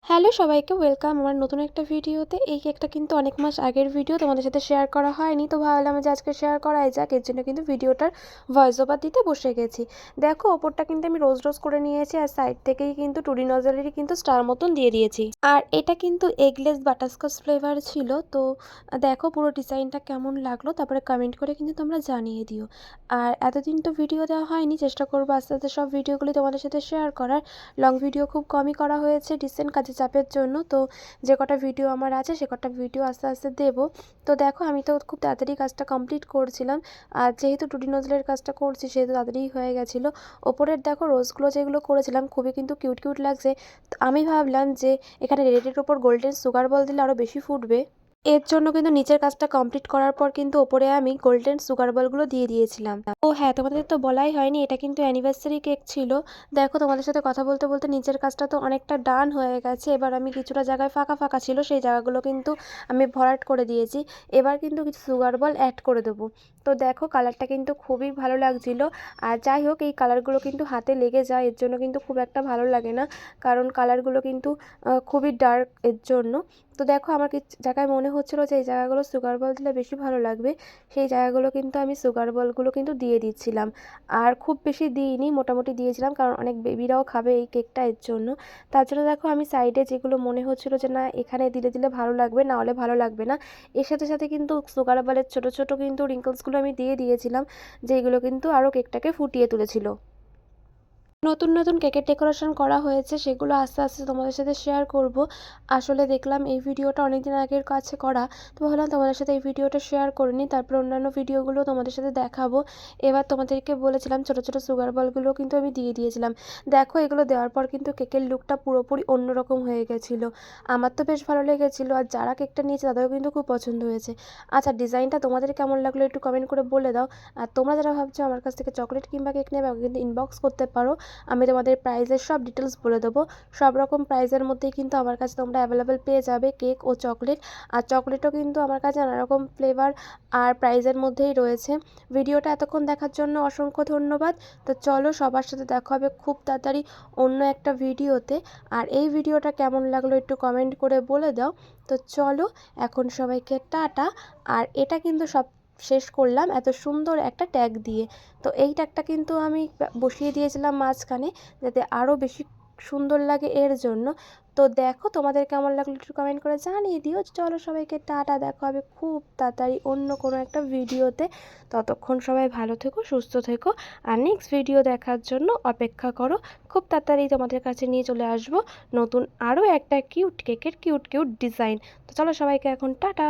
Hello সবাইকে welcome আমার নতুন একটা ভিডিওতে। এই কেকটা কিন্তু অনেক মাস আগের ভিডিও, তোমাদের সাথে শেয়ার করা হয়নি, তো ভাবলাম যে আজকে শেয়ার করাই যাক। এর জন্য কিন্তু ভিডিওটার ভয়েস ওভার দিতে বসে গেছি। দেখো ওপরটা কিন্তু আমি রোজ রোজ করে নিয়েছি, আর সাইড থেকেই কিন্তু টুরি নজলেরই কিন্তু স্টার মতন দিয়ে দিয়েছি। আর এটা কিন্তু এগলেস বাটারস্কচ ফ্লেভার ছিল। তো দেখো পুরো ডিজাইনটা কেমন লাগলো তারপরে কমেন্ট করে কিন্তু তোমরা জানিয়ে দিও। আর এতদিন তো ভিডিও দেওয়া হয়নি, চেষ্টা করবো আস্তে আস্তে সব ভিডিওগুলি তোমাদের সাথে শেয়ার করার। লং ভিডিও খুব কমই করা হয়েছে রিসেন্ট কাজে চাপের জন্য। তো যে কটা ভিডিও আমার আছে সে কটা ভিডিও আস্তে আস্তে দেবো। তো দেখো আমি তো খুব তাড়াতাড়ি কাজটা কমপ্লিট করছিলাম, আর যেহেতু টুটি নজলের কাজটা করছি সেহেতু তাড়াতাড়ি হয়ে গেছিলো। ওপরের দেখো রোজগুলো যেগুলো করেছিলাম খুবই কিন্তু কিউট কিউট লাগছে। তো আমি ভাবলাম যে এখানে রেডের ওপর গোল্ডেন সুগার বল দিলে আরও বেশি ফুটবে। এর জন্য কিন্তু নিচের কাজটা কমপ্লিট করার পর কিন্তু ওপরে আমি গোল্ডেন সুগার বলগুলো দিয়ে দিয়েছিলাম। ও হ্যাঁ, তোমাদের তো বলাই হয়নি, এটা কিন্তু অ্যানিভার্সারি কেক ছিল। দেখো তোমাদের সাথে কথা বলতে বলতে নিচের কাজটা তো অনেকটা ডান হয়ে গেছে। এবার আমি কিছুটা জায়গায় ফাঁকা ফাঁকা ছিল সেই জায়গাগুলো কিন্তু আমি ভরাট করে দিয়েছি। এবার কিন্তু কিছু সুগার বল অ্যাড করে দেবো। তো দেখো কালারটা কিন্তু খুবই ভালো লাগছিল। আর যাই হোক এই কালারগুলো কিন্তু হাতে লেগে যায়, এর জন্য কিন্তু খুব একটা ভালো লাগে না, কারণ কালারগুলো কিন্তু খুবই ডার্ক এর জন্য। তো দেখো আমার কিছু জায়গায় মনে হচ্ছিলো যে এই জায়গাগুলো সুগার বল দিলে বেশি ভালো লাগবে, সেই জায়গাগুলো কিন্তু আমি সুগার বলগুলো কিন্তু দিয়ে দিচ্ছিলাম। আর খুব বেশি দিইনি, মোটামুটি দিয়েছিলাম, কারণ অনেক বেবিরাও খাবে এই কেকটা, এর জন্য। তার জন্য দেখো আমি সাইডে যেগুলো মনে হচ্ছিলো যে না এখানে দিলে দিলে ভালো লাগবে, না হলে ভালো লাগবে না, এর সাথে সাথে কিন্তু সুগার বলের ছোটো ছোটো কিন্তু রিঙ্কলসগুলো আমি দিয়ে দিয়েছিলাম, যেগুলো কিন্তু আরও কেকটাকে ফুটিয়ে তুলেছিল। নতুন নতুন কেকের ডেকোরেশন করা হয়েছে, সেগুলো আস্তে আস্তে তোমাদের সাথে শেয়ার করব। আসলে দেখলাম এই ভিডিওটা অনেক দিন আগের কাছে করা, তো ভাবলাম তোমাদের সাথে এই ভিডিওটা শেয়ার করে নিই, তারপর অন্যান্য ভিডিওগুলো তোমাদের সাথে দেখাবো। এবার তোমাদেরকে বলেছিলাম ছোটো ছোটো সুগার বলগুলো কিন্তু আমি দিয়ে দিয়েছিলাম। দেখো এগুলো দেওয়ার পর কিন্তু কেকের লুকটা পুরোপুরি অন্যরকম হয়ে গেছিলো। আমার তো বেশ ভালো লেগেছিলো, আর যারা কেকটা নিয়েছে তাদেরও কিন্তু খুব পছন্দ হয়েছে। আচ্ছা ডিজাইনটা তোমাদের কেমন লাগলো একটু কমেন্ট করে বলে দাও। আর তোমরা যারা ভাবছো আমার কাছ থেকে চকলেট কিংবা কেক নেবে আমাকে কিন্তু ইনবক্স করতে পারো, আমি তোমাদের প্রাইসের সব ডিটেলস বলে দেবো। সব রকম প্রাইসের মধ্যেই কিন্তু আমার কাছে তোমরা অ্যাভেলেবেল পেয়ে যাবে কেক ও চকলেট। আর চকলেটও কিন্তু আমার কাছে নানা রকম ফ্লেভার আর প্রাইসের মধ্যেই রয়েছে। ভিডিওটা এতক্ষণ দেখার জন্য অসংখ্য ধন্যবাদ। তো চলো সবার সাথে দেখা হবে খুব তাড়াতাড়ি অন্য একটা ভিডিওতে। আর এই ভিডিওটা কেমন লাগলো একটু কমেন্ট করে বলে দাও। তো চলো এখন সবাইকে টাটা। আর এটা কিন্তু সব শেষ করলাম এত সুন্দর একটা ট্যাগ দিয়ে। তো এই ট্যাগটা কিন্তু আমি বসিয়ে দিয়েছিলাম মাঝখানে, যাতে আরও বেশি সুন্দর লাগে এর জন্য। তো দেখো তোমাদের কেমন লাগলো একটু কমেন্ট করে জানিয়ে দিও। চলো সবাইকে টাটা, দেখা হবে খুব তাড়াতাড়ি অন্য কোনো একটা ভিডিওতে। ততক্ষণ সবাই ভালো থেকো, সুস্থ থেকো, আর নেক্সট ভিডিও দেখার জন্য অপেক্ষা করো। খুব তাড়াতাড়ি তোমাদের কাছে নিয়ে চলে আসবো নতুন আরও একটা কিউট কেকের কিউট কিউট ডিজাইন। তো চলো সবাইকে এখন টাটা।